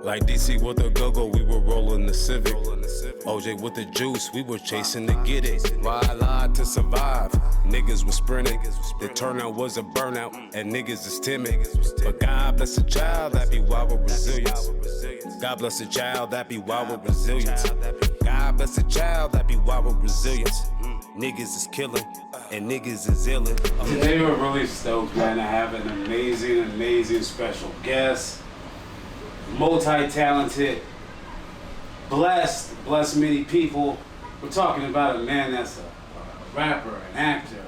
Like DC with the go-go, we were rolling the Civic. OJ with the juice, we were chasing to get it. Ride lied to survive, niggas was sprinting. The turnout was a burnout, and niggas is timid. But God bless the child, that be why we're resilient. God bless the child, that be why we're resilient. God bless the child, that be why we're resilient. Niggas is killing, and niggas is illin'. Today we're really stoked, man, to have an amazing special guest. Multi-talented, blessed many people. We're talking about a man that's a rapper, an actor.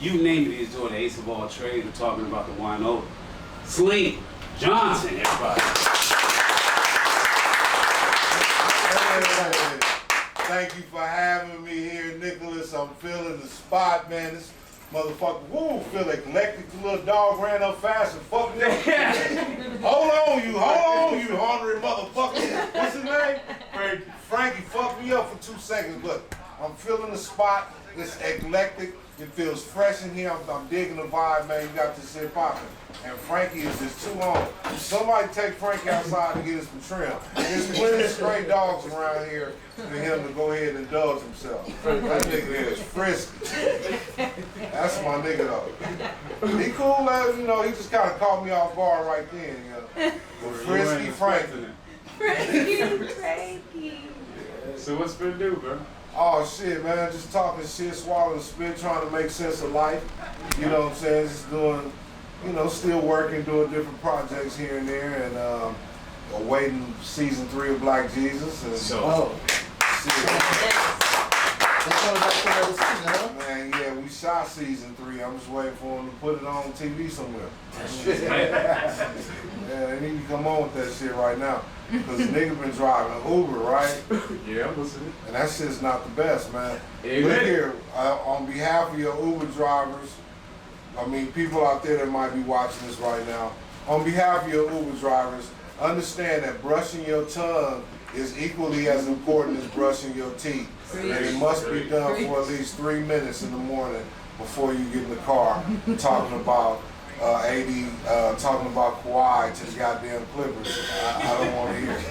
You name it, he's doing the ace of all trades. We're talking about the one over. Slink Johnson, everybody. Thank you for having me here, Nicholas. I'm feeling the spot, man. This motherfucker, feel eclectic. The little dog ran up fast and fucked me up. Hold on, you hungry motherfucker. What's his name? Frankie fucked me up for 2 seconds. Look, I'm feeling the spot. It's eclectic. It feels fresh in here. I'm digging the vibe, man. You got this shit popping. And Frankie is just too on. Somebody take Frankie outside to get his trim. There's plenty of stray dogs around here for him to go ahead and indulge himself. That nigga is frisky. That's my nigga though. He cool, you know, he just kind of caught me off guard right then, you know. But frisky Frankie. Frankie. So what's been new, bro? Oh shit, man, just talking shit, swallowing spit, trying to make sense of life. You know what I'm saying? Just doing, you know, still working, doing different projects here and there, and awaiting season 3 of Black Jesus. And, man, yeah, we shot season 3. I'm just waiting for him to put it on TV somewhere. Yeah, they need to come on with that shit right now. Because the nigga been driving Uber, right? Yeah, I'm listening. And that shit's not the best, man. Amen. Look here, on behalf of your Uber drivers, I mean, people out there that might be watching this right now, on behalf of your Uber drivers, understand that brushing your tongue is equally as important as brushing your teeth. And it must be done for at least 3 minutes in the morning before you get in the car talking about talking about Kawhi to the goddamn Clippers. I don't want to hear it.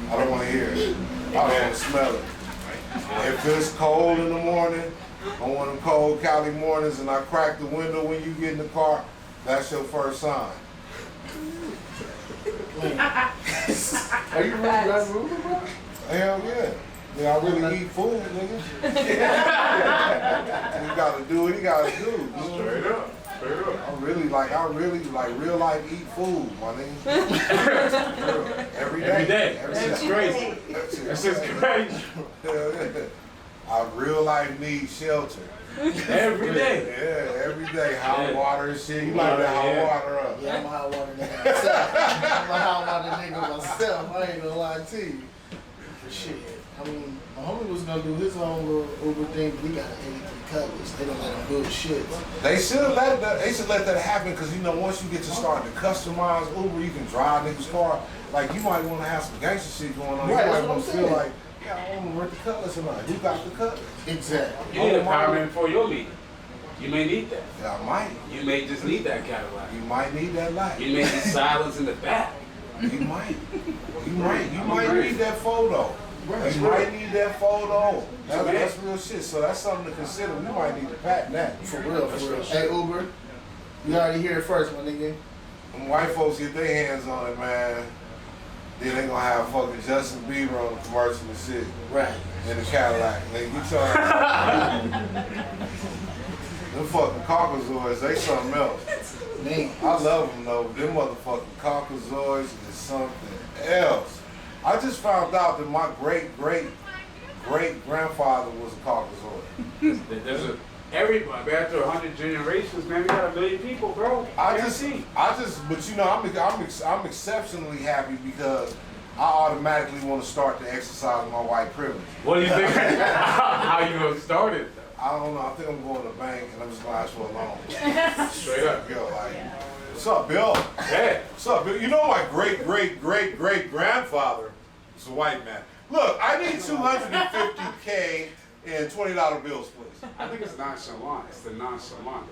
I don't want to hear it. I don't want to smell it. If it's cold in the morning, on one of them cold Cali mornings, and I crack the window when you get in the car, that's your first sign. Are you really that moving, bro? Hell yeah. Yeah, I really eat food, nigga. You gotta do what you gotta do. Straight up. I really like real life eat food, my nigga. Every day. That's crazy. That's just crazy. I real life need shelter. Every day. Yeah, every day. Hot water and shit. You like that hot water up. Yeah, I'm a hot water nigga myself. I'm a hot water nigga myself. I ain't gonna lie to you. For shit. I mean, my homie was gonna do his own little Uber thing, but we got 83 Cutlass. They don't let him do shit. They should let that happen, because you know, once you get to start to customize Uber, you can drive niggas' car. Like, you might want to have some gangster shit going on. Right, you might that's want what to I'm feel saying. like, yeah, I want to rent the Cutlass tonight. Who got the Cutlass? Exactly. You need a power man for your meeting. You may need that. Yeah, I might. You may just need that Cadillac. You might need that light. You may need silence in the back. You might. You might need that photo. Right, you might need that photo. That's real shit. So that's something to consider. We might need to patent that. For real. Hey, Uber, you already hear it first, my nigga. When white folks get their hands on it, man, then they gonna have fucking Justin Bieber on the commercial and shit. Right. In the Cadillac. Nigga, get your them fucking Caucasoids, they something else. Man. I love them though. Them motherfucking Caucasoids is something else. I just found out that my great-great-great-grandfather was a Caucasoid. Everybody, after 100 generations, man, we got 1 million people, bro. But you know, I'm exceptionally happy because I automatically want to start to exercise my white privilege. What do you think? How you gonna start it? I don't know. I think I'm going to the bank and I'm just gonna ask for a loan. Straight up. Yo, like, what's up, Bill? Yeah. What's up, Bill? You know my great-great-great-great-grandfather is a white man. Look, I need $250K in $20 bills, please. I think it's nonchalant. It's the nonchalant.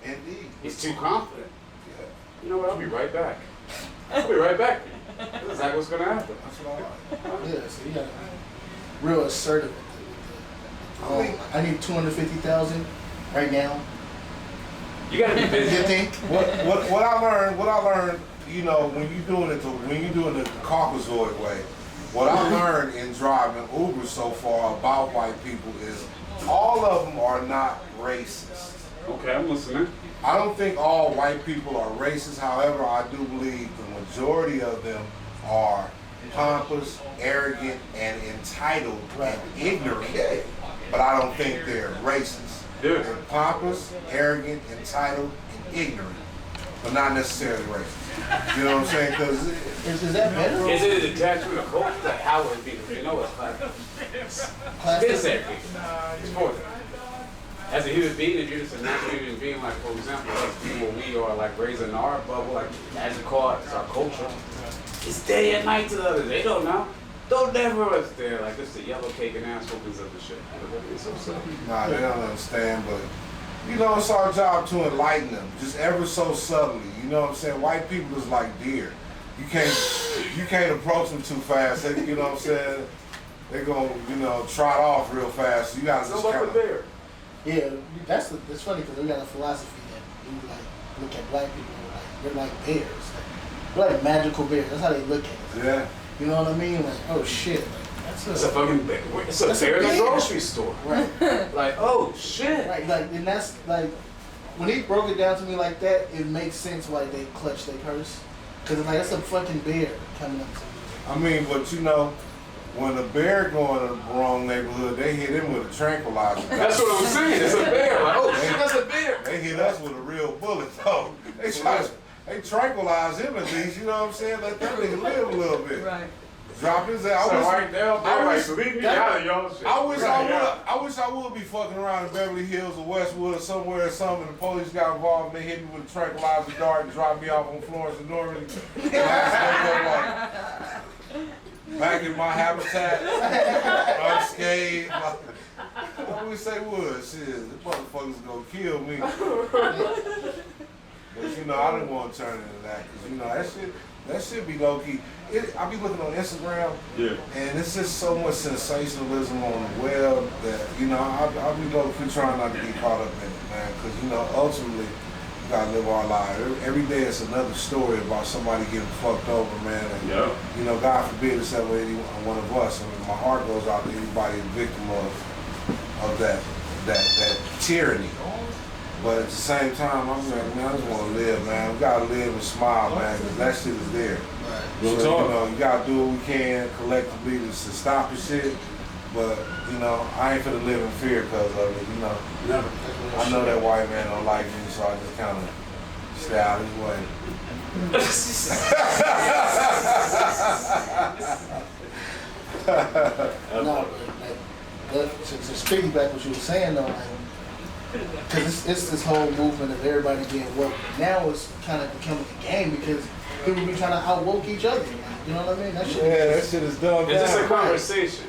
Indeed. He's too confident. Yeah. You know what? I'll be right back. I'll be right back. That's exactly what's gonna happen. That's what I like. Yeah, so you gotta be real assertive with it. I need 250,000 right now. You gotta be busy. You think? What I learned, you know, when you doing it the Caucasoid way, what I learned in driving Uber so far about white people is all of them are not racist. Okay, I'm listening. I don't think all white people are racist. However, I do believe the majority of them are pompous, arrogant, and entitled and ignorant. But I don't think they're racist. Yeah. They're pompous, arrogant, entitled, and ignorant, but not necessarily racist. You know what I'm saying? Because Is that better? Is it a detachment of culture? Like how would it be? You know it's like it's everything. It's more than that. As a human being, if you're just a natural human being, like for example, as people we are like raised in our bubble, like as it called, it's our culture. It's day and night to the others. They don't know. Don't never understand. Like this, the yellow cake and ass whoopings of the shit. It's so simple. nah, they don't understand, but you know, it's our job to enlighten them, just ever so subtly. You know what I'm saying? White people is like deer. You can't approach them too fast. They, you know what I'm saying? They're gonna, you know, trot off real fast. So you gotta just So like kind a of. bear. Yeah, it's funny because we got a philosophy that we like look at black people like they're like bears. Like, they're like magical bears. That's how they look at us. Yeah. You know what I mean? Like, oh shit. Like, It's a fucking bear. It's a bear in the grocery store. Right. Like, oh shit. Right, like, and that's like, when he broke it down to me like that, it makes sense why they clutch their purse. Cause it's like, that's a fucking bear coming up to me. I mean, but you know, when a bear going to the wrong neighborhood, they hit him with a tranquilizer. That's what I'm saying. It's a bear. Like, oh shit, that's a bear. They hit us with a real bullet, though. They tranquilize him at least, you know what I'm saying? Let that nigga live a little bit. Right. Drop his ass. So right there, they're like, leave me out of y'all shit. I wish Right, yeah. I wish I would be fucking around in Beverly Hills or Westwood or somewhere or something, and the police got involved and they hit me with a tranquilizer dart and dropped me off on Florence and Normandy. And I just woke up like, back in my habitat, unscathed. I wish they would. Shit, the motherfuckers gonna kill me. But you know, I didn't want to turn into that because you know that shit be low key. I be looking on Instagram, and it's just so much sensationalism on the web that you know I be low key trying not to get caught up in it, man. Because you know, ultimately, we gotta live our lives. Every day it's another story about somebody getting fucked over, man. And you know, God forbid it's ever any one of us. I mean, my heart goes out to anybody victim of that tyranny. But at the same time, I'm like, man, I just want to live, man. We gotta live and smile, man, because that shit is there. Right. So, you know, you gotta do what we can collectively to stop the shit. But, you know, I ain't finna live in fear because of it, you know. Never. I know that white man don't like me, so I just kind of stay out his way. No, but like, to speak back what you were saying though, like, because it's this whole movement of everybody being woke. Now it's kind of becoming a game because people be trying to out-woke each other. You know what I mean? That shit. Yeah, that shit is dumb. It's just a conversation.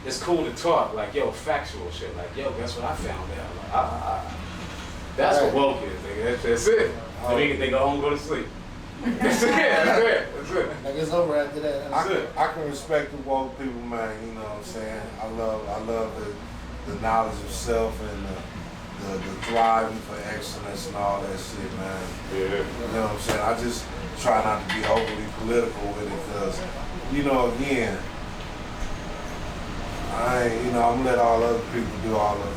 It's cool to talk, like, yo, factual shit. Like, yo, guess what I found out? Like, that's what woke is, nigga. That's it. Then they go home and go to sleep. That's it. That's it. That's it. Like, it's over after that. That's it. I can respect the woke people, man. You know what I'm saying? I love the knowledge of self and the thriving for excellence and all that shit, man. Yeah. You know what I'm saying? I just try not to be overly political with it because, you know, again, I'm gonna let all other people do all the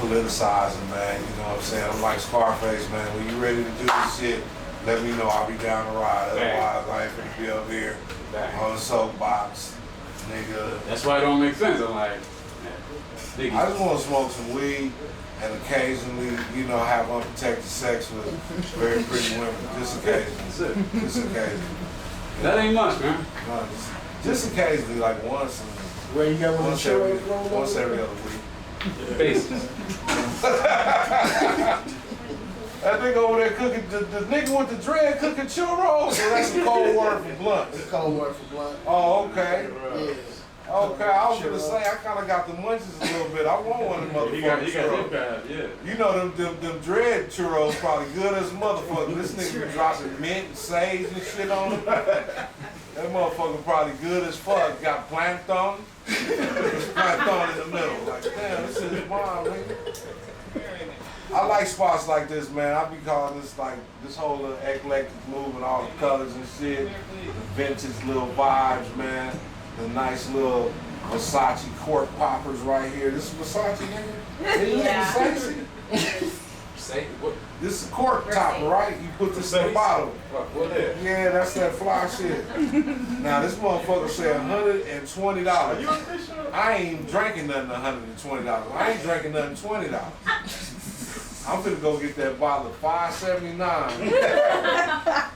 politicizing, man. You know what I'm saying? I'm like Scarface, man. When you ready to do this shit, let me know. I'll be down to ride. Otherwise, I ain't finna be up here on the soapbox, nigga. That's why it don't make sense. I'm like, I just want to smoke some weed and occasionally, you know, have unprotected sex with very pretty women. Just occasionally. that's it. Just occasionally. That ain't much, man. No, just occasionally, like once. Where you got one of the Once every other week. Basis. That nigga over there cooking, the nigga with the dread cooking churros? So that's a cold word for blunt. It's a cold word for blunt. Oh, okay. Yeah. Okay, I was gonna say I kind of got the munchies a little bit. I want one of them motherfuckers. Yeah. You know them dread churros probably good as a motherfucker. This nigga be dropping mint and sage and shit on them. That motherfucker probably good as fuck. Got plankton. There's plankton in the middle. Like damn, this is bomb, nigga. I like spots like this, man. I be calling this like this whole little eclectic move and all the colors and shit. The vintage little vibes, man. The nice little Versace cork poppers right here. This is Versace, nigga? Yeah. Versace? Say what? This is a cork topper, right? You put this in the bottle. What is? Yeah, that's that fly shit. Now this motherfucker said $120. I ain't even drinking nothing $120. I ain't drinking nothing $20. I'm finna go get that bottle of $5.79.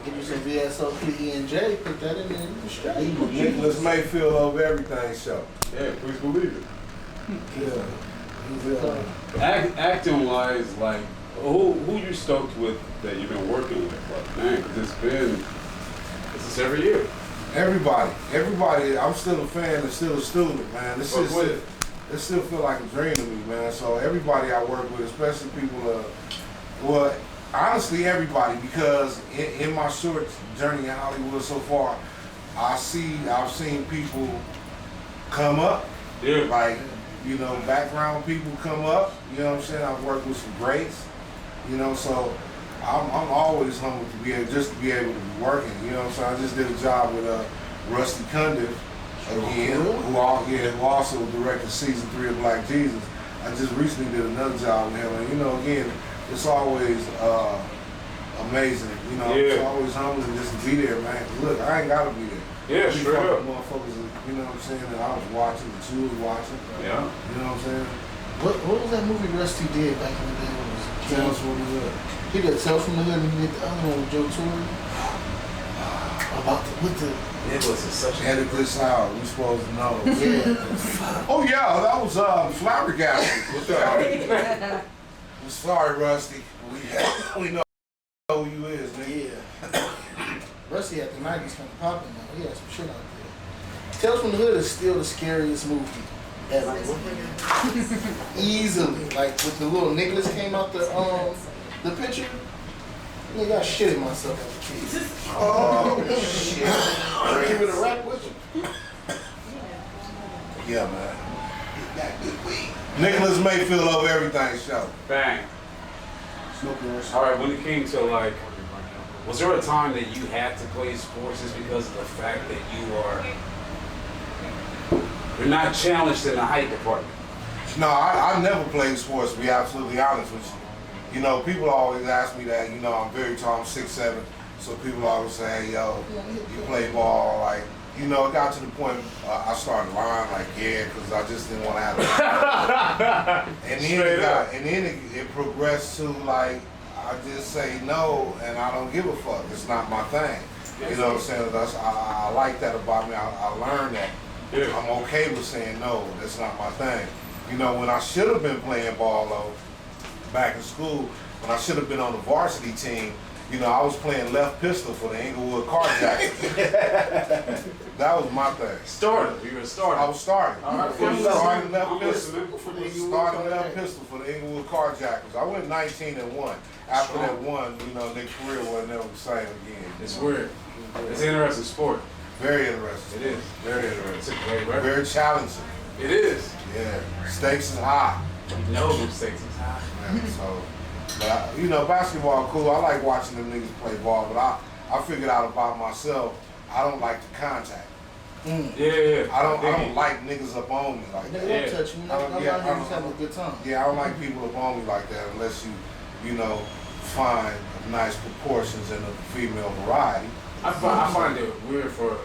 Give you some VSOP and put that in there. Straight. Nicholas Mayfield over everything show. Yeah, please believe it. Yeah. Acting wise, like who you stoked with that you've been working with, like, man? Because this is every year. Everybody. I'm still a fan and still a student, man. This still feel like a dream to me, man. So everybody I work with, especially people, well, honestly everybody, because in my short journey in Hollywood so far, I've seen people come up, like, you know, background people come up, you know what I'm saying? I've worked with some greats, you know, so I'm always humbled to be able to be working, you know what I'm saying? I just did a job with Rusty Cundiff again, who also directed season 3 of Black Jesus. I just recently did another job with him, and you know, again, it's always amazing, you know. It's always humbling just to be there, man. Look, I ain't gotta be there. Yeah, straight up. Motherfuckers, you know what I'm saying, that I was watching, that you was watching. Yeah. You know what I'm saying? What was that movie Rusty did back in the day? Tales from the Hood. He did Tales from the Hood and he did the other one with Joe Torre. With the Nicholas is such a Edit out, we supposed to know. yeah. Oh yeah, that was Flabbergasted. I'm sorry, Rusty. We know who you is, nigga. Yeah. Rusty at the 90s kind of popping now. He had some shit out there. Tales from the Hood is still the scariest movie ever. Easily. Like with the little Nicholas came out the picture. Nigga, I shitted myself as a kid. Oh shit. Give it a rack with you. Yeah, man. Got good weed. Nicholas Mayfield over everything show. bang. All right, when it came to like, was there a time that you had to play sports just because of the fact that you're not challenged in the height department? No, I never played sports, to be absolutely honest with you. You know, people always ask me that, you know, I'm very tall, I'm 6'7", so people always say, hey, yo, you play ball, like, you know, it got to the point I started lying, like, yeah, because I just didn't want to have it. And then it progressed to, like, I just say no, and I don't give a fuck. It's not my thing. You know what I'm saying? I like that about me. I learned that. Yeah. I'm okay with saying no, that's not my thing. You know, when I should have been playing ball, though, back in school, when I should have been on the varsity team, you know, I was playing left pistol for the Inglewood Carjackers. That was my thing. Starter. You were a starter. I was starting. All right, starting left pistol. listening. Starting left pistol for the Inglewood Carjackers. I went 19-1. After that one, you know, their career wasn't ever the same again. It's weird. It's an interesting sport. Very interesting. It is. Very interesting. It's a great record. Very challenging. It is. Yeah. Stakes is high. You know them stakes is high. Man, so, but you know, basketball cool. I like watching them niggas play ball, but I figured out about myself, I don't like the contact. Yeah. I don't like niggas up on me like that. Nigga, don't touch me. I'm just having a good time. Yeah, I don't like people up on me like that unless you know, find nice proportions in the female variety. I find it weird for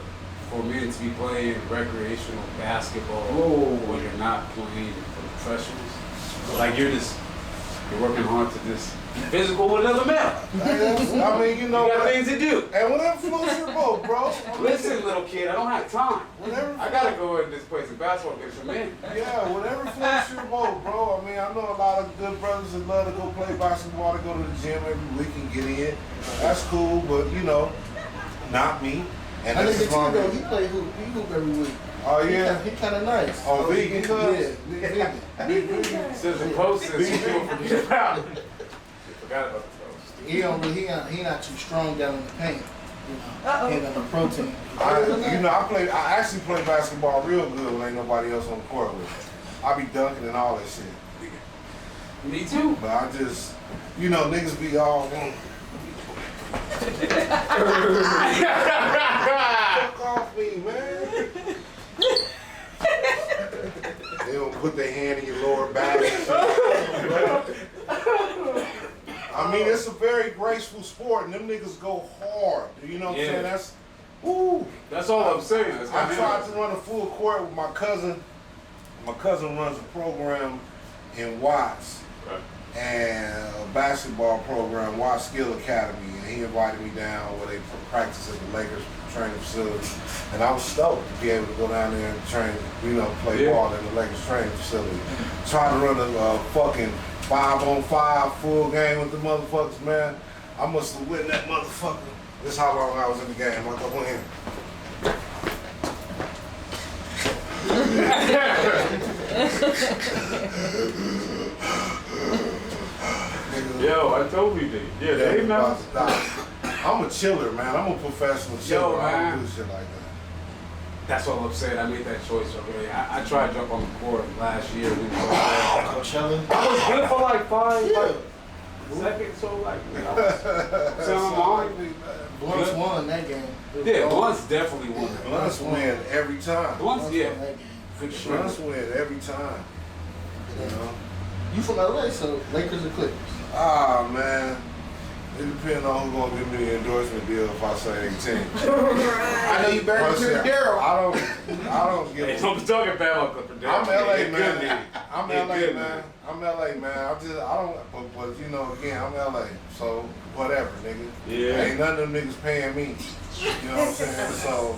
men to be playing recreational basketball when you're not playing for the professionals. Like you're working hard to just be physical with another male. I mean, you know, you got things to do. And whatever floats your boat, bro. Listen, little kid, I don't have time. Whatever. I gotta go in this place and basketball games for men. Yeah, whatever floats your boat, bro. I mean, I know a lot of good brothers that love to go play basketball, to go to the gym every week and get in. That's cool, but you know, not me. And I this think is my though, he play hoop. He hoop every week. Oh yeah. He kind of nice. Oh, vegan, cuz? Yeah, vegan. Since the post says he do it from the crowd. Forgot about the post. He not too strong down in the paint. You know, he ain't got no protein. I actually play basketball real good when ain't nobody else on the court with me. I be dunking and all that shit. Me too. But I just, niggas be all fuck off me, man. They don't put their hand in your lower back and shit. I mean, it's a very graceful sport, and them niggas go hard. You know what I'm saying? That's, woo. That's all I'm saying. I tried to run a full court with my cousin. My cousin runs a program in Watts, and a basketball program, Watts Skill Academy, and he invited me down where they practice at the Lakers training facility, and I was stoked to be able to go down there and train, play ball in the Lakers training facility. Tried to run a fucking 5-on-5 full game with the motherfuckers, man. I must have win that motherfucker. This is how long I was in the game. I go in. Yo, I told you that. Yeah, they know. I'm a chiller, man. I'm a professional chiller. Yo, I don't do shit like that. That's all I'm saying. I made that choice already. I tried to jump on the court last year. Coachella. I was good for like 5 seconds, so like, Blunts won that game. Yeah, Blunts definitely won. Blunts win every time. Blunts, yeah. Good shit. Blunts win every time. You from LA, so Lakers or Clippers? Ah, man. It depends on who's gonna give me the endorsement deal if I say 18. I know you better than Daryl. I don't give Hey, a don't be talking bad about Clipper. I'm LA, man. I'm Yeah, LA, good, man. I'm LA, man. But again, I'm LA. So, whatever, nigga. Yeah. Ain't none of them niggas paying me. You know what I'm saying? So,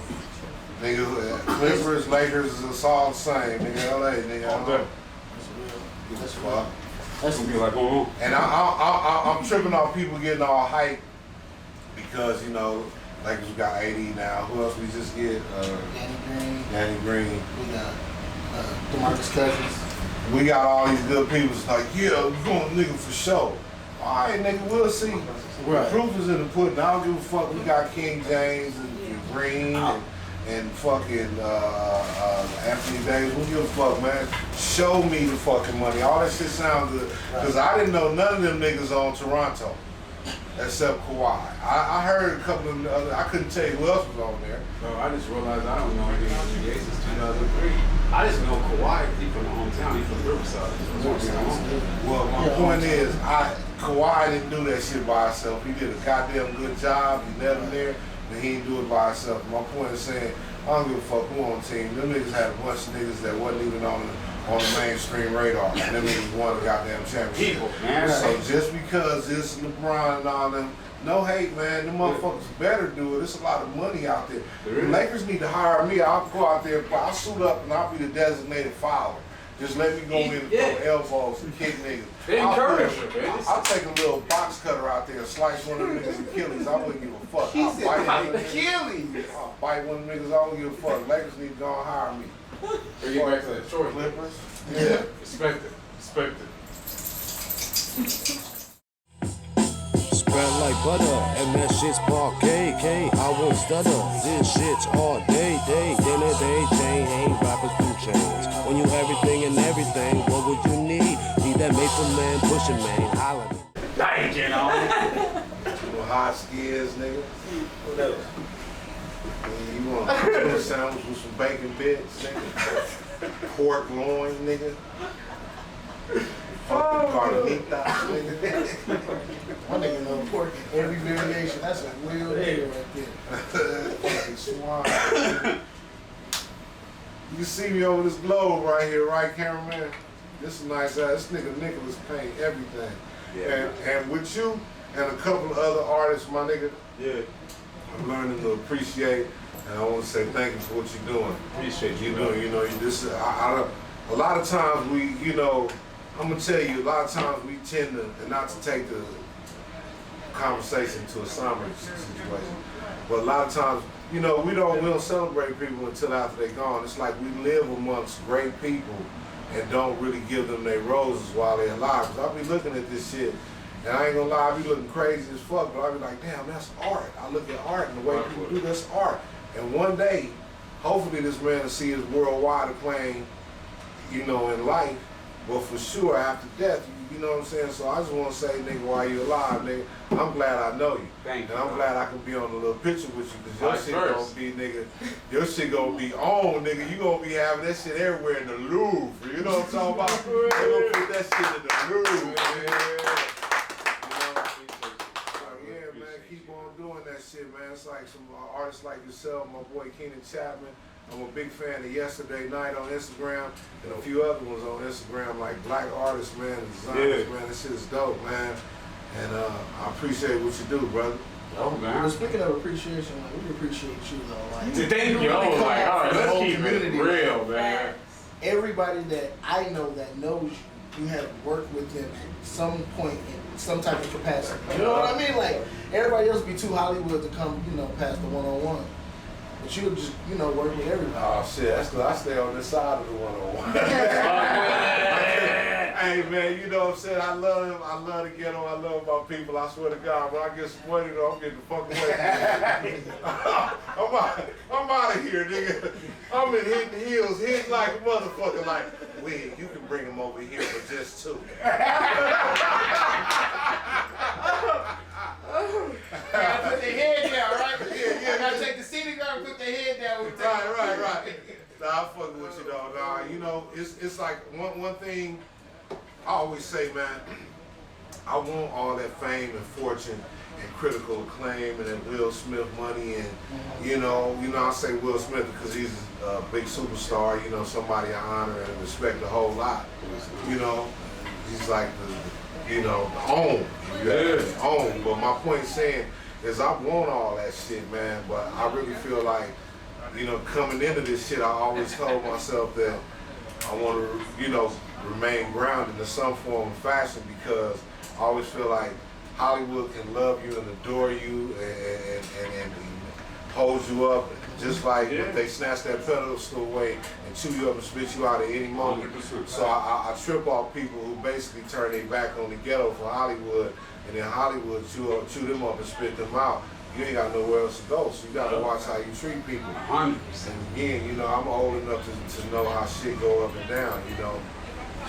nigga, Clippers, Lakers, it's all the same. Nigga, LA, nigga. I don't give a fuck. That's gonna be like, oh. And I'm tripping off people getting all hype because, Lakers got 80 now. Who else we just get? Danny Green. We got DeMarcus Cousins. We got all these good people. It's like, yeah, we're going nigga for sure. All right, nigga, we'll see. Right. The proof is in the pudding. I don't give a fuck. We got King James and Green and fucking Anthony Davis. Who give a fuck, man? Show me the fucking money. All that shit sounds good. Because I didn't know none of them niggas on Toronto except Kawhi. I heard a couple of the other. I couldn't tell you who else was on there. Bro, I just realized I don't know anything about NBA since 2003. I just know Kawhi. He from the hometown. He from Riverside. Well, my point is, Kawhi didn't do that shit by himself. He did a goddamn good job. He led him there, but he didn't do it by himself. My point is saying, I don't give a fuck who on the team. Them niggas had a bunch of niggas that wasn't even on the mainstream radar. And them niggas won the goddamn championship. People, man. So just because it's LeBron and all them, no hate, man. Them motherfuckers better do it. There's a lot of money out there. The Lakers need to hire me. I'll go out there, I'll suit up and I'll be the designated fouler. Just let me go in and throw elbows and kick niggas. They encourage you, man. I'll take a little box cutter out there and slice one of them niggas' Achilles. I wouldn't give a fuck. I'll bite one of them Achilles. I'll bite one of them niggas. I don't give a fuck. Lakers need to go and hire me. Bring it back to that short. Clippers. Yeah. Respect it. Respect it. Spread like butter, and that shit's parquet. I won't stutter. This shit's all day. Dinner day, chain, ain't rappers through chains. When you everything and everything, what would you need? Need that Mayfield man, pushing man, hollering. Like, you know. Little hot skiers, nigga. What else? You want a chicken sandwich with some bacon bits, nigga? Pork loin, nigga? Carnitas, nigga? My nigga know pork in every variation. That's a real nigga right there. Fucking swine. You can see me over this globe right here, right, cameraman? This is nice ass. This nigga Nicholas paint everything. Yeah. And with you and a couple of other artists, my nigga, Yeah. I'm learning to appreciate, and I want to say thank you for what you're doing. Appreciate you. A lot of times I'm gonna tell you, a lot of times we tend to, and not to take the conversation to a somber situation. But a lot of times, you know, we don't celebrate people until after they're gone. It's like we live amongst great people and don't really give them their roses while they're alive. Cause I be looking at this shit, and I ain't gonna lie, I be looking crazy as fuck, but I be like, damn, that's art. I look at art and the way people do this art. And one day, hopefully this man will see his worldwide acclaim, you know, in life, but for sure after death, you know what I'm saying? So I just want to say, nigga, while you alive, nigga, I'm glad I know you. Thank you. And I'm glad I can be on a little picture with you, because your shit gonna be, nigga, your shit gonna be on, nigga. You gonna be having that shit everywhere in the Louvre. You know what I'm talking about? You gonna put that shit in the Louvre, man. Man, keep on doing that shit, man. It's like some artists like yourself, my boy Keenan Chapman. I'm a big fan of Yesterday Night on Instagram and a few other ones on Instagram, like black artists, man, and designers, man. This shit is dope, man. And I appreciate what you do, brother. Oh, man. Well, speaking of appreciation, like, we appreciate you, though. Like, Thank you. I was like, all right, let's keep it real, man. Everybody that I know that knows you, you have worked with them at some point in some type of capacity. You know what I mean? Like, everybody else be too Hollywood to come, you know, past the one-on-one. But you just, you know, work with everybody. Oh shit, that's because I stay on this side of the one-on-one. Hey man, you know what I'm saying? I love the ghetto, I love my people. I swear to God, when I get some money though, I'm getting the fuck away from I'm out of here, nigga. I'm in Hidden Hills, hitting like a motherfucker, like, Wig, you can bring him over here for just two. Put their head down, right? Yeah. Gotta take the CD down and put their head down. Right. Nah, I'm fucking with you though. Nah, you know, it's like one thing I always say, man, I want all that fame and fortune and critical acclaim and then Will Smith money and you know, I say Will Smith because he's a big superstar, you know, somebody I honor and respect a whole lot. You know, he's like the own. Own. But my point saying is I want all that shit, man, but I really feel like, you know, coming into this shit, I always told myself that I want to, you know, remain grounded in some form of fashion because I always feel like Hollywood can love you and adore you and hold you up just like if they snatch that pedestal away and chew you up and spit you out at any moment. So I trip off people who basically turn their back on the ghetto for Hollywood and then Hollywood chew them up and spit them out. You ain't got nowhere else to go, so you gotta watch how you treat people. 100%. And again, you know, I'm old enough to know how shit go up and down, you know.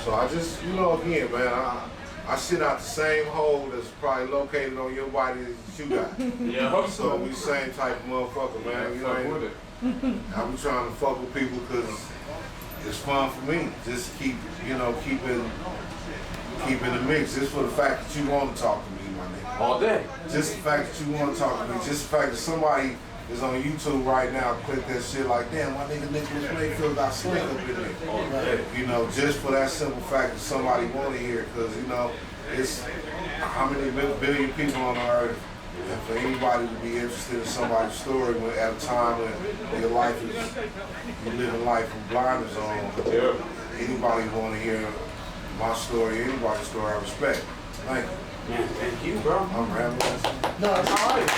So I just, you know, again, man, I shit out the same hole that's probably located on your body as you got. Yeah. So we same type of motherfucker, man. You know, I be trying to fuck with people because it's fun for me. Just keep the mix. Just for the fact that you want to talk to me, my nigga. All day. Just the fact that you want to talk to me. Just the fact that somebody is on YouTube right now, click that shit like, damn, my nigga Nicholas Mayfield got Slink up in there. You know, just for that simple fact that somebody want to hear it, because, you know, it's how many billion people on earth, and for anybody to be interested in somebody's story when at a time when your life is, you living life with blinders on, anybody want to hear my story, anybody's story, I respect. Thank you. Man, thank you, bro. I'm rambling. No, it's all right.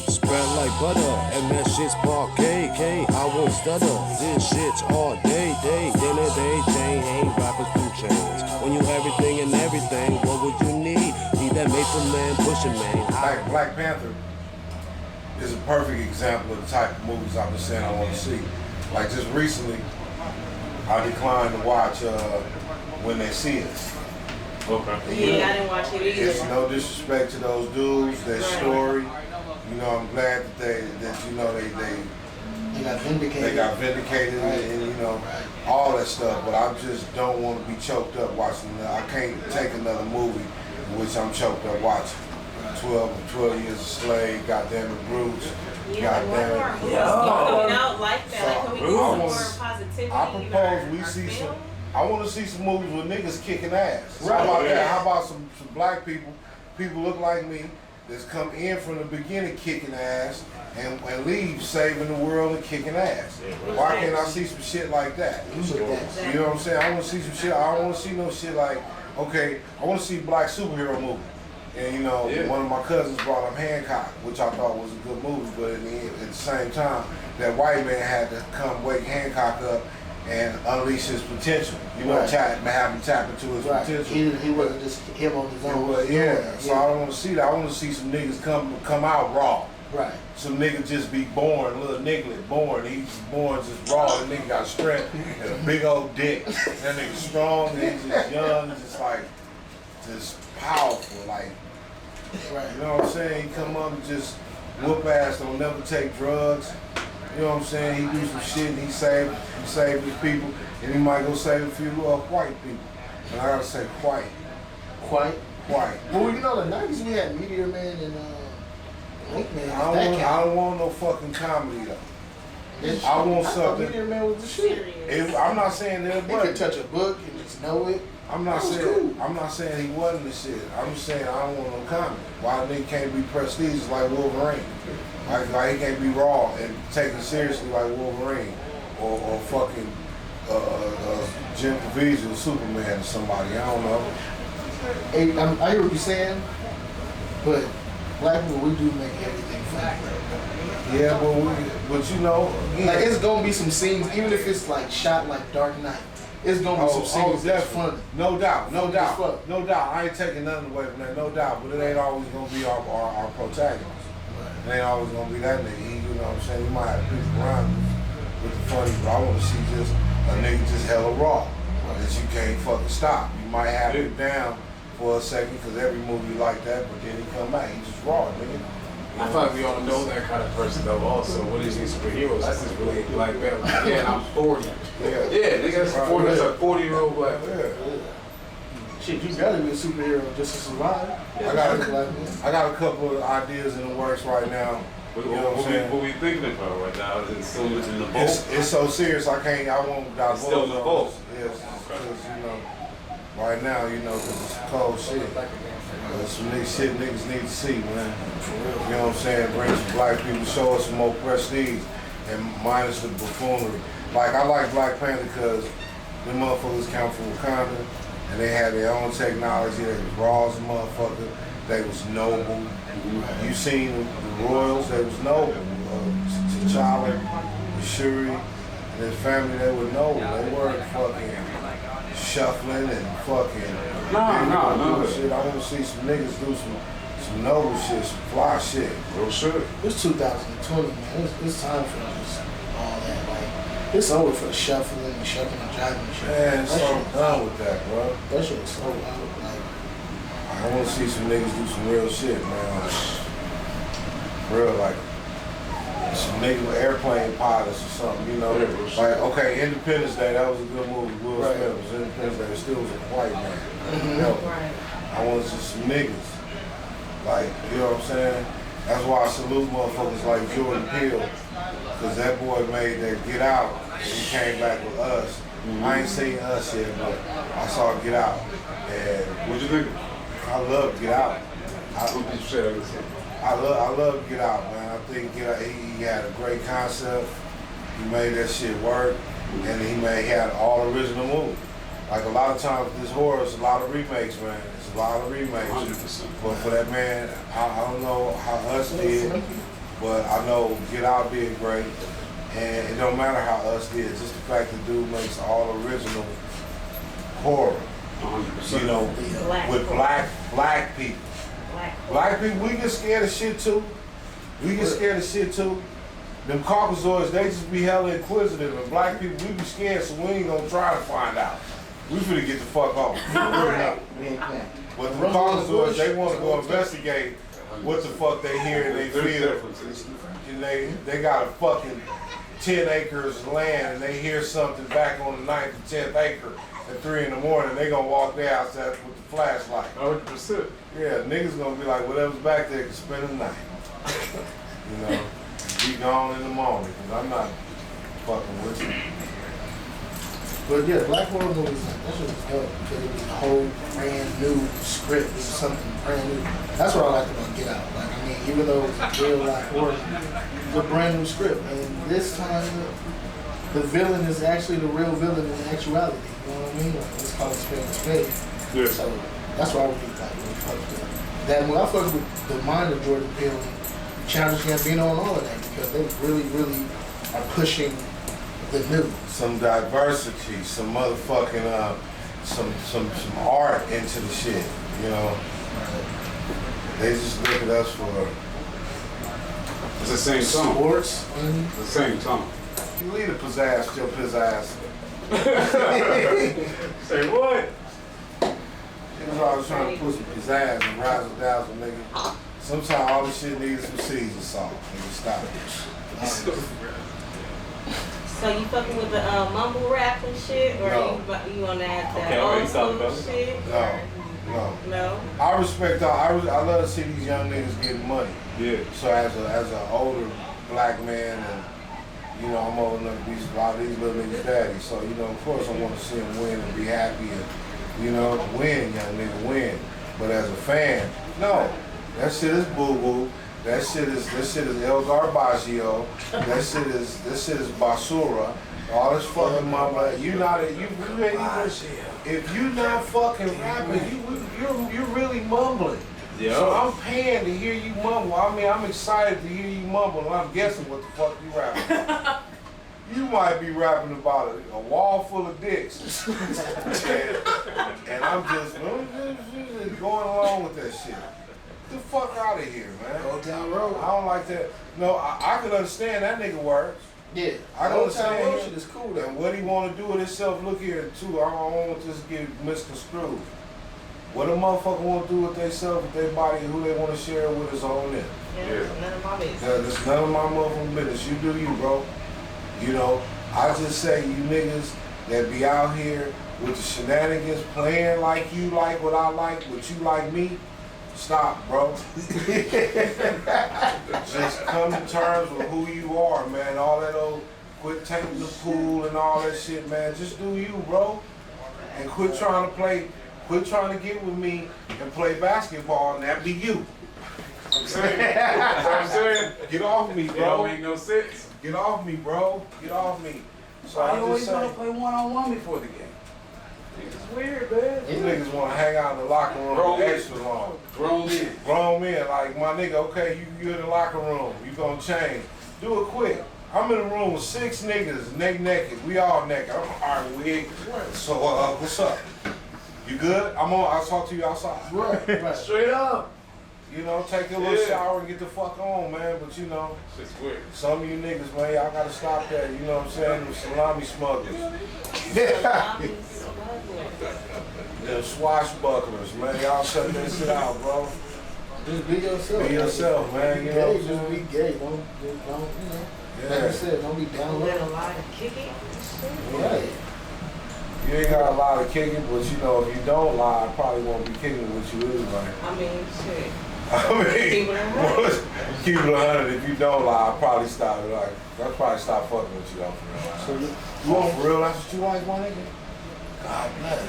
Spread like butter, and that shit's parquet, I won't stutter. This shit's all day, day, chain, ain't rappers food chains. When you everything and everything, what would you need? Need that Mayfield man, pushing man. Black Panther is a perfect example of the type of movies I've been saying I want to see. Like just recently, I declined to watch When They See Us. Okay. Yeah, I didn't watch it either. It's no disrespect to those dudes, their story. You know, I'm glad that they got vindicated. They got vindicated and you know, all that stuff. But I just don't want to be choked up watching that. I can't take another movie in which I'm choked up watching. 12 Years a Slave, goddamn it, Roots. Yeah, Goddamn it. Out like that. Like, can we get some more positivity? I propose we see some. I want to see some movies with niggas kicking ass. So how about that? How about some black people look like me, that's come in from the beginning kicking ass and leave saving the world and kicking ass. Why can't I see some shit like that? You know what I'm saying? I want to see some shit. I don't want to see no shit like, okay, I want to see black superhero movie. And you know, one of my cousins brought up Hancock, which I thought was a good movie, but at the same time, that white man had to come wake Hancock up and unleash his potential. You know, have him tap into his potential. He wasn't just him on his own. Yeah, so I don't want to see that. I want to see some niggas come out raw. Right. Some nigga just be born, little nigga born. He's just born just raw. That nigga got strength and a big old dick. That nigga strong, and he's just young, just like, just powerful, like, right. You know what I'm saying? He come up and just whoop ass, don't never take drugs. You know what I'm saying? He do some shit and he saved his people, and he might go save a few white people. And I gotta say white. Well, you know, the 90s we had Meteor Man and Link Man. I don't want no fucking comedy though. I want something. Meteor Man was the shit. I'm not saying that, but he could touch a book and just know it. I'm not saying he wasn't the shit. I'm just saying I don't want no comedy. Why nigga can't be prestigious like Wolverine? Like he can't be raw and taken seriously like Wolverine or fucking Jim Caviezel, Superman or somebody. I don't know. Hey, I hear what you're saying, but black people, we do make everything funny. Yeah, but you know, like it's gonna be some scenes, even if it's like shot like Dark Knight. It's gonna be some scenes that's funny. No doubt. I ain't taking nothing away from that, no doubt. But it ain't always gonna be our protagonist. Right. It ain't always gonna be that nigga. You know what I'm saying? You might have people around with the funny, but I want to see just a nigga just hella raw that you can't fucking stop. You might have it down for a second because every movie like that, but then he come back, he just raw, nigga. I feel like we all know that kind of person though also. What is these superheroes? That's just really black man. Yeah, and I'm 40. Yeah, nigga, that's a 40, that's a 40-year-old black man. Yeah. Shit, you gotta be a superhero just to survive. I got a couple of ideas in the works right now. You know what we thinking about right now? Is it still in the vault? It's so serious I won't divulge. Still in the vault. Yes, because you know, right now, you know, because it's cold shit. Some niggas need to see, man. You know what I'm saying? Bring some black people, show us some more prestige, and minus the buffoonery. Like, I like Black Panther because them motherfuckers come from Wakanda, and they had their own technology. They was raw as a motherfucker. They was noble. You seen the royals, they was noble. T'Challa, Shuri, and his family, they were noble. They weren't fucking shuffling and fucking No. shit. I want to see some niggas do some noble shit, some fly shit. Real shit. It's 2020, man. It's time for just all that. Like, it's over for the shuffling and driving and shit. Man, so I'm done with that, bro. That shit is so out. Like, I want to see some niggas do some real shit, man. Like, real, like, some nigga with airplane pilots or something, you know? Like, okay, Independence Day, that was a good movie. Will Smith was Independence Day. It still was a white man. You know? I want to see some niggas. Like, you know what I'm saying? That's why I salute motherfuckers like Jordan Peele, because that boy made that Get Out, and he came back with Us. I ain't seen Us yet, but I saw Get Out. And what'd you think? I love Get Out. I love Get Out, man. I think Get Out, he had a great concept. He made that shit work, and he had all original movies. Like a lot of times with this horror, it's a lot of remakes, man. It's a lot of remakes. 100%. But for that man, I don't know how Us did, but I know Get Out did great. And it don't matter how Us did, just the fact that dude makes all original horror. 100%. You know, with black people. Black people, we get scared of shit too. Them Caucasoids, they just be hella inquisitive. And black people, we be scared, so we ain't gonna try to find out. We finna get the fuck off. But the Caucasoids, they want to go investigate what the fuck they hear and they feel. And they got a fucking 10 acres of land and they hear something back on the 9th or 10th acre at 3 in the morning. They gonna walk there outside with the flashlight. 100%. Yeah, niggas gonna be like, whatever's back there can spend the night. You know, be gone in the morning, because I'm not fucking with you. But yeah, black horror movies, like, that shit was dope because it was a whole brand new script. It was something brand new. That's what I liked about Get Out. Like, I mean, even though it was real black horror, it was a brand new script. And this time, the villain is actually the real villain in actuality. You know what I mean? Like, let's call it spade. Yeah. So that's why I really like really fucked with it. That when I fucked with the mind of Jordan Peele, Childish Gambino, and all of that, because they really, really are pushing the new. Some diversity, some motherfucking some art into the shit, you know. They just look at us for It's the same song. Sports and It's the same song. you leave the pizzazz, your pizzazz. Say what? It was always trying to put some pizzazz and razzle dazzle, nigga. Sometimes all this shit needs some season salt. Nigga, stop it. So you fucking with the mumble rap and shit, or No. you on that Okay, I already old thought school about it. shit? No, or- no. No. I respect all. I love to see these young niggas getting money. Yeah. So as an older black man, and you know I'm old enough to be a lot of these little niggas' daddy. So you know, of course, I want to see them win and be happy, and you know, win, young nigga, win. But as a fan, no, that shit is boo boo. That shit is El Garbaggio. That shit is basura. All this fucking mama. You not you ain't even. If you not fucking rapping, you're really mumbling. Yeah. So I'm paying to hear you mumble. I mean, I'm excited to hear you mumble, and I'm guessing what the fuck you rapping. You might be rapping about a wall full of dicks. and I'm just going along with that shit. Get the fuck out of here, man. Old Town Road. I don't like that. No, I can understand that nigga words. Yeah, I Old Town understand Road him. shit is cool though. And what he want to do with himself, look here too. I don't want this to get misconstrued. What a motherfucker want to do with themselves, with their body, who they want to share with is on them. Yeah. None of my business. That's none of my motherfucking business. You do you, bro. You know, I just say you niggas that be out here with the shenanigans, playing like you like what I like, what you like me. Stop, bro. Just come to terms with who you are, man. All that old quit taking the pool and all that shit, man. Just do you, bro. And quit trying to get with me and play basketball and that be you. I'm saying. That's what I'm saying. Get off me, It don't bro. make no sense. Get off me, bro. Get off me. So I I always just want to say, play one-on-one before the game. It's weird, man. you niggas want to hang out in the locker room Grown men. extra long. Grown men. Grown men, like my nigga, okay, you in the locker room, you gonna change. Do it quick. I'm in the room with 6 niggas, naked. We all naked. I'm alright, wig. So what's up? You good? I'll talk to you outside. Right. Straight up. You know, take a little Yeah. shower and get the fuck on, man. But you know, It's weird. some of you niggas, man, y'all gotta stop that. You know what I'm saying? Them salami smugglers. Them swashbucklers, man. Y'all shut that shit out, bro. Just be yourself. Be yourself, man. You know what I'm Just saying? be gay. Don't, you know. Like Yeah. I said, don't be down Let a low. lot of kicking. Right. You ain't got a lot of kicking, but you know, if you don't lie, I probably won't be kicking with you anyway. I mean, shit. I mean, Keep it 100. keep it 100. If you don't lie, I'll probably stop. I'll probably stop fucking with you though, for real. So You want for real? That's what you like, my nigga? God bless.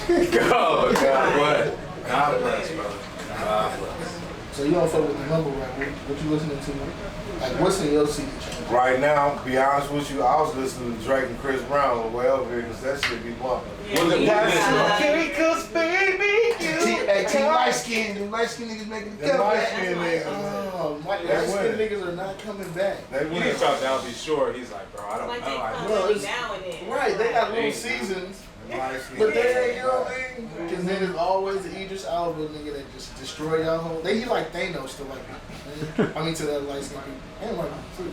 God bless. God bless, brother. God bless. So you don't fuck with the number rap. What you listening to? Like what's in your CD chain? Right now, to be honest with you, I was listening to Drake and Chris Brown on the way over here because that shit be bumping. Team light skin, them light skin niggas making the Them light comeback. skin niggas. Oh, my They light skin winning. niggas are not coming back. They You win. need to talk to Al B. Shore. He's like, bro, I don't Like they know. come Well, every it's- now and then. Right, they got little Ain't- seasons, Them light skin but they niggas. ain't, you know what I mean? Because then there's always the Idris Elba nigga that just destroy y'all whole. They like Thanos to white people. I mean to the light skin people and white people too.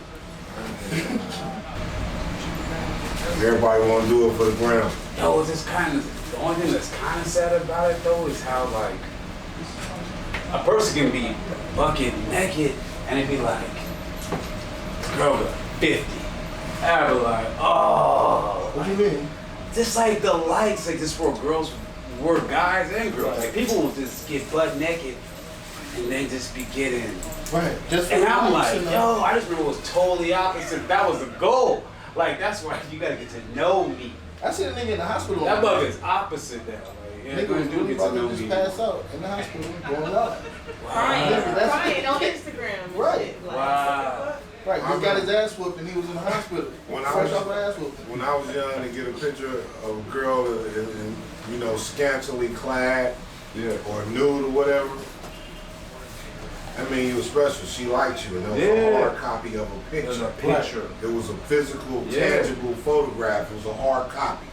Everybody want to do it for the ground. Yo, it's just kind of, the only thing that's kind of sad about it though is how like a person can be bucket naked and it'd be like, girl got 50. I'd be like, oh. What you mean? Just like the likes, like just for girls, were guys and girls. Like people will just get butt naked and they just be getting. Right. Just for And the I'm likes like, and the- yo, I just remember it was totally opposite. That was the goal. Like that's why you gotta get to know me. I seen a nigga in the hospital. That bug is opposite now. Like, Nigga was really get to about know to just me. pass out in the hospital, going out. Crying on Instagram. And Right. shit. Like, Wow. Right, he got his ass whooped and he was in the hospital. Fresh off an ass whooping. When I was young, to get a picture of a girl in you know, scantily clad or nude or whatever, I mean, you were special. She liked you, and there was a hard copy of a picture. It was a picture. It was a physical, tangible photograph. It was a hard copy.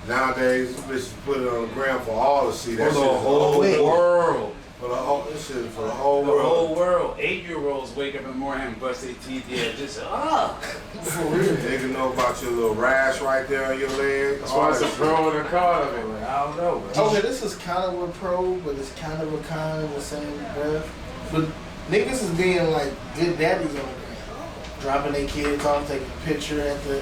Nowadays, bitches put it on the ground for all to see. For That the shit is whole world. For the whole, this shit is for the whole The world. whole world. 8-year-olds wake up in the morning and brush their teeth. Yeah, just For real. Nigga know about your little rash right there on your leg. That's why it's a pro and a con of it. Like, I don't know. Man. Okay, this is kind of a pro, but it's kind of a con in the same breath. But niggas is being like good daddies on the ground. Dropping their kids off, taking a picture at the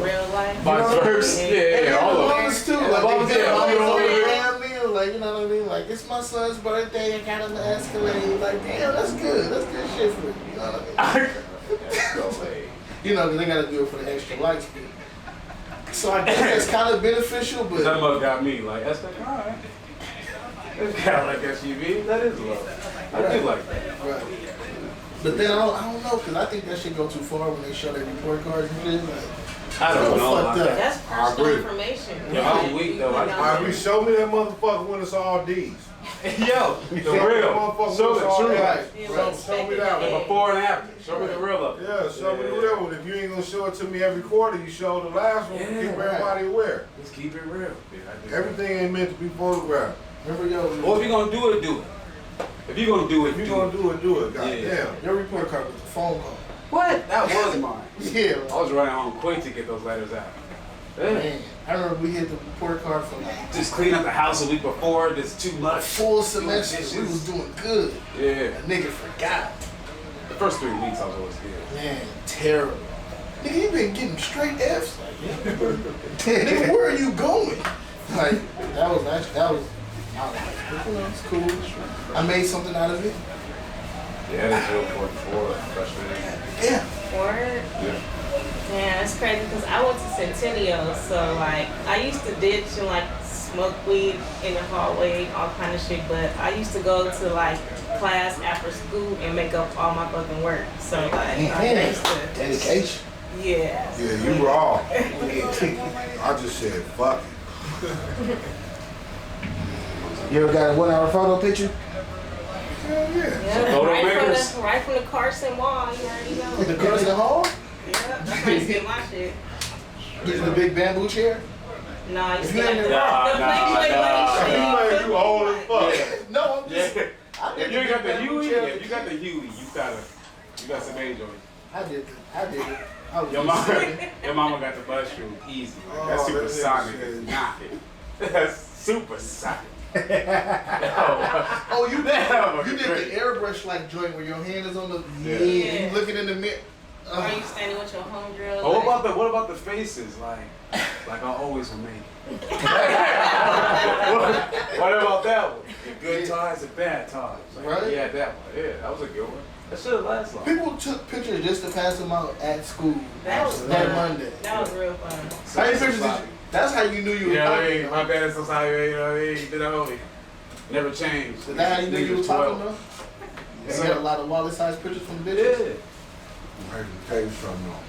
real life. Vice versa. Yeah, all the of mothers too. And Like the mothers, they yeah, on you know what I mean? family, like you know what I mean. Like it's my son's birthday, I got him an Escalade. Like damn, that's good shit for you. You know what I mean? You know, 'cause they gotta do it for the extra light speed. So I guess that's kind of beneficial, but That mug got me like, that's like, alright. It's kind of like SUV. That is love. I do like that. right. But then I don't know, because I think that should go too far when they show their report cards and shit. Like, I don't know. fucked up. That's I personal agree. information. Yeah, I'm weak, though. Alright, we show me that motherfucker when it's all D's. Yo, the real. Show the all true. right. Yeah, Show me that yeah. one. Before and after. Show me the real of it. Yeah, show me the real one. If you ain't gonna show it to me every quarter, you show the last one to Yeah, keep right. everybody aware. Let's keep it real. Yeah, I do. Everything ain't meant to be photographed. remember Well, if you're gonna do it, do it. If you're gonna do it, If you do gonna it. do it, Yeah. goddamn. your report card was a phone call. What? That was mine. Yeah, I was running home quick to get those letters out. Yeah. man. I remember we hit the report card for like Just clean up the house a week before. There's too a much. full semester. We was doing good. Yeah. A nigga forgot. The first 3 weeks I was always good. Man, terrible. Nigga, you been getting straight F's. Nigga, where are you going? Like, that was, I was like, you know, it's cool. I made something out of it. Yeah, that's real 44 freshman year. Yeah. Word. Yeah. Yeah, it's crazy because I went to Centennial, so like I used to ditch and like smoke weed in the hallway, all kind of shit. But I used to go to like class after school and make up all my fucking work. So like I used to, Dedication. yeah. Yeah, you raw. I just said fuck it. You ever got a 1 hour photo picture? Hell yeah. Yeah, photo right makers? right from the Carson Wall, you already know. The girls in the hall? Yeah, that's where I used to get my shit. Using the big bamboo chair? No, I used If to you get ain't the in- Playboy bunny shit. You old as fuck. No, I'm Yeah. just. If you got the Huey, if you got the Huey, you got some age on you. I did it. I was Your just mama, saying. your mama got the mushroom easy. Like, Oh, that that supersonic nigga is said- knocking. That's supersonic. Oh, you That did was the great. airbrush like joint where your hand is on the Yeah. you looking in the mirror. Or you standing with your homegirl. Oh, like, what about the faces? Like I always will make. what about that one? The good times and bad times. Like, Right. Yeah, that one. Yeah, that was a good one. That should have lasted long. People took pictures just to pass them out at school. That was that fun. Monday. That was real fun. How many pictures did you? That's how you knew you You were know what I mean? talking. My bad is so sorry, you know what I mean? You know, never changed. Is that how you knew you were talking though? Yeah. You got a lot of wallet sized pictures from the Yeah. bitches? I can tell you something though.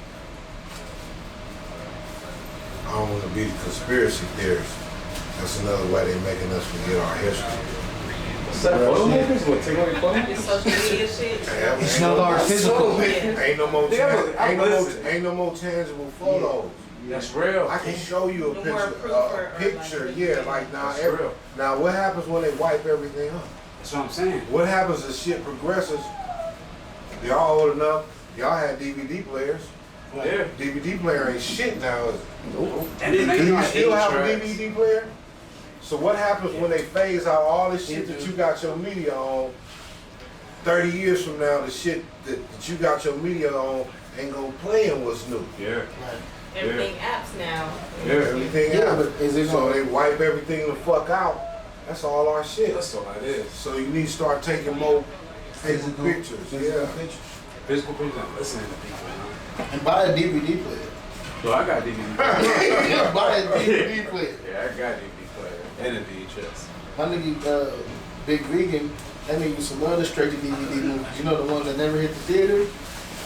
I don't want to be the conspiracy theorist. That's another way they're making us forget our history. What's that? Photo makers? What, take away This photos? social media shit. It's no longer physical. Ain't no more, Yeah, I'm listening. ain't no more tangible photos. That's real. I can show you a No more picture. proof A or picture, like- yeah, like now. That's real. Now, what happens when they wipe everything up? That's what I'm saying. What happens as shit progresses? Y'all old enough. Y'all had DVD players. Yeah. DVD player ain't shit now. And then they Do you got still have a 8 tracks. DVD player? So what happens when they phase out all this shit that you got your media on? 30 years from now, the shit that you got your media on ain't gonna play in what's new. Yeah. Everything apps now. Yeah. Everything Yeah, else. but is it So gonna- they wipe everything the fuck out. That's all our shit. That's all that is. So you need to start taking more physical pictures. Physical Yeah. pictures. Physical pictures and listening to people, man. And buy a DVD player. So I got DVD player. You buy a DVD player. Yeah, I got DVD player and a VHS. My nigga, Big Vegan, that nigga used to love the straight to DVD movies. You know the ones that never hit the theater?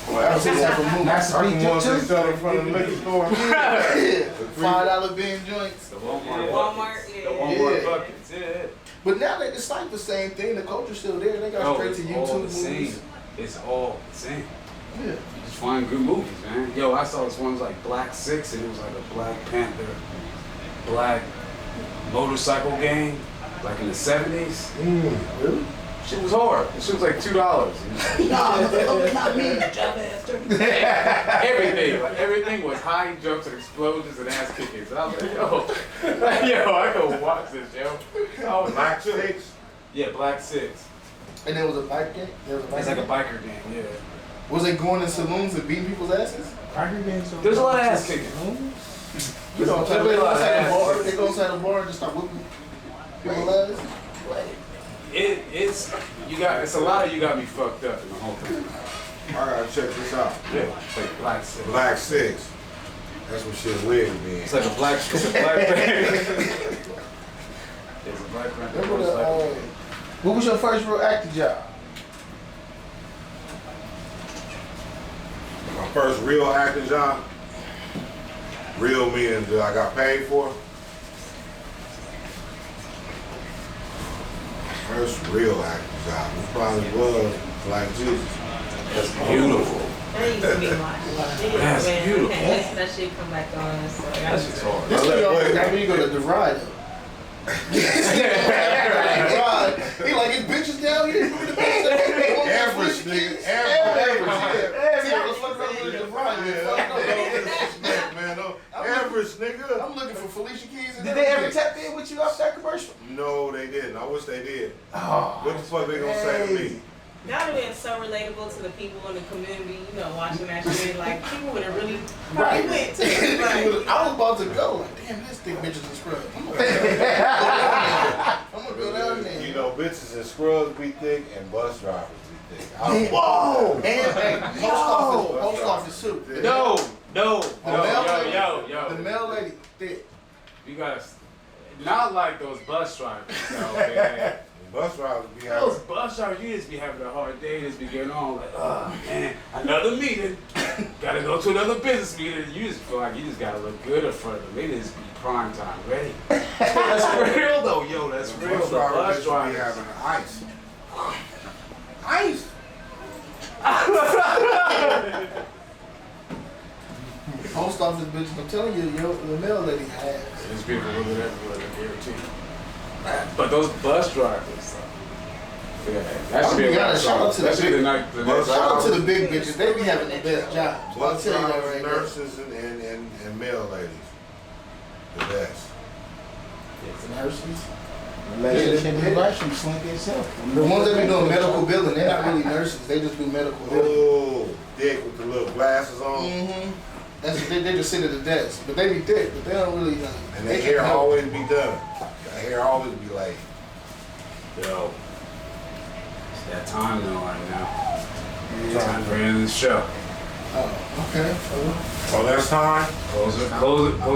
That was his type of movie. That's the ones they sell in front of the liquor store. Yeah. $5 bin joints. The Walmart. Walmart, The yeah. Walmart Yeah. buckets. Yeah. But now that it's like the same thing. The culture's still there. They got No, straight it's to all YouTube the same. movies. It's all the same. Yeah. You just find good movies, man. Yo, I saw this one was like Black Six, and it was like a Black Panther, black motorcycle gang, like in the 70s. Really? Shit was hard. The shit was like $2. No, not me. Everything was high jumps and explosions and ass kickings. And I was like, yo, I go watch this, yo. I was Black like, Six. yeah, Black Six. And there was a bike gang? It's like a biker gang, yeah. Was they going in saloons and beating people's asses? There's a lot of ass kicking. You know, There's a lot of ass bar. kicking. They go inside the bar and just start whooping people's ass. It's a lot of you got me fucked up in the whole thing. I gotta check this out. Yeah, like Black Six. Black Six. That's what shit weird to me. It's like a black Panther. There's a Black Panther. Remember the, what was your first real acting job? My first real acting job, real meaning that I got paid for. First real acting job, it probably was Black Jesus. That's beautiful. That used to be my shit. That's Man, beautiful. I can't listen to that shit come back on. So That's just hard. This nigga always got me to go to the ride though. He like his bitches down here. Average nigga, average. See, I was fucking around with the ride. Man, no, average nigga. I'm looking for Felicia Keys. And Did they ever tap in with you off that commercial? No, they didn't. I wish they did. Oh, What the fuck they gonna say to me? that would have been so relatable to the people in the community, you know, watching that shit. Like, people would have really Right. probably went to it. Like, I was about to go. Like, damn, this thick bitch is a scrub. I'm gonna go down there. You know, bitches and scrubs be thick and bus drivers be thick. I don't- Whoa! And hey, post office too. No. The Yo. mail lady thick. You gotta, not like those bus drivers, though, man. Bus drivers be Those having. bus drivers, you just be having a hard day, just be getting on like, oh man, another meeting. Gotta go to another business meeting. You just feel like you just gotta look good in front of them. They just be prime time ready. That's real though, yo, that's real. Bus The bus drivers be drivers. having ice. Ice. Post office bitches, I'm telling you, yo, the mail lady has. There's people living everywhere, I guarantee. But those bus drivers, yeah, that should be a rap Shout out song. to That the should be the big- night. The Bus next Shout out to album. the big bitches. They be having the best jobs. I'll Bus tell you that drivers, right now. nurses, and mail ladies. The best. Nurses. Slink itself. The ones that be doing medical billing, they're not really nurses. They just do medical billing. Oh, dick with the little glasses on. Mm-hmm. That's what they just sit at the desk, but they be thick, but they don't really. And they their hair can help. always be done. Their hair always be laid. Yo, it's that time though right now. Time for the end of the show. Oh, okay. So that's time. Close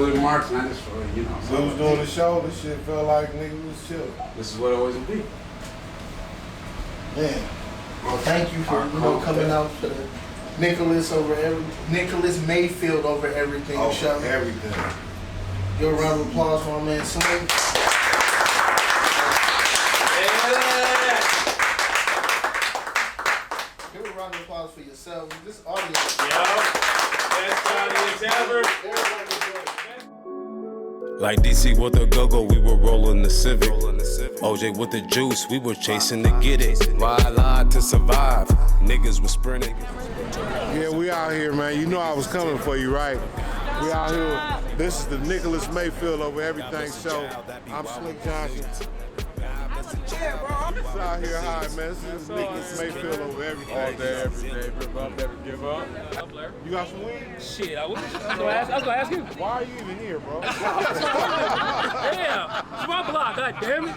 it, marks, man. Just for We was doing the show. This shit felt like niggas was chilling. This is what it always will be. Man. Well, thank you for coming out for the Nicholas Mayfield over everything Oh, show. everything. Give a round of applause for my man Slink. Give a round of applause for yourself. This audience. Best audience ever. Everybody enjoyed it. Like DC with a go-go, we were rolling the Civic. OJ with the juice, we were chasing to get it. Ride live to survive, niggas was sprinting. Yeah, we out here, man. You know I was coming for you, right? We out here. This is the Nicholas Mayfield over everything show. I'm Slink Johnson. It's out here high, man. This is Nicholas Mayfield over everything. All day, every day, rip up, never give up. You got some weed? Shit, I was gonna ask you. Why are you even here, bro? Damn, it's my block, god damn it.